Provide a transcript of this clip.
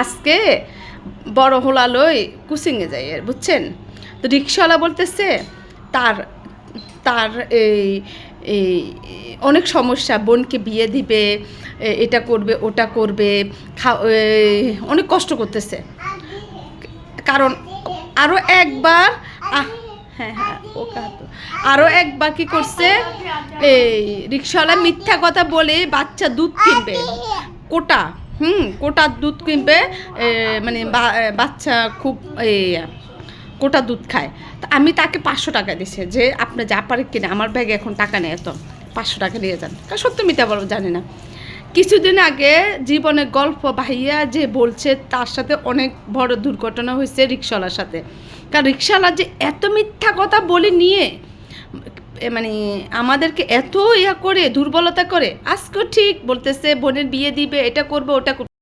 আজকে বড় হোলালই কুচিংয়ে যাই আর বুঝছেন। তো রিক্সাওয়ালা বলতেছে তার তার এই এই অনেক সমস্যা, বোনকে বিয়ে দিবে, এটা করবে ওটা করবে, অনেক কষ্ট করতেছে। কারণ আরও একবার হ্যাঁ হ্যাঁ আরও একবার কি করছে, এই রিক্সাওয়ালা মিথ্যা কথা বলে বাচ্চা দুধ কিনবে, কোটা দুধ কিনবে, মানে বাচ্চা খুব কোটা দুধ খায়। তো আমি তাকে 500 টাকা দিছে যে আপনি যা পারে কিনে, আমার ব্যাগে এখন টাকা নেই, এত 500 টাকা নিয়ে যান। কারণ সত্য মিথ্যা বলবো জানি না। কিছুদিন আগে জীবনের গল্প ভাইয়া যে বলছে তার সাথে অনেক বড় দুর্ঘটনা হয়েছে রিক্সাওয়ালার সাথে। কারণ রিক্সাওয়ালা যে এত মিথ্যা কথা বলে নিয়ে মানে আমাদেরকে এত করে দুর্বলতা করে, আজকেও ঠিক বলতেছে বোনের বিয়ে দিবে, এটা করবে ওটা করবে।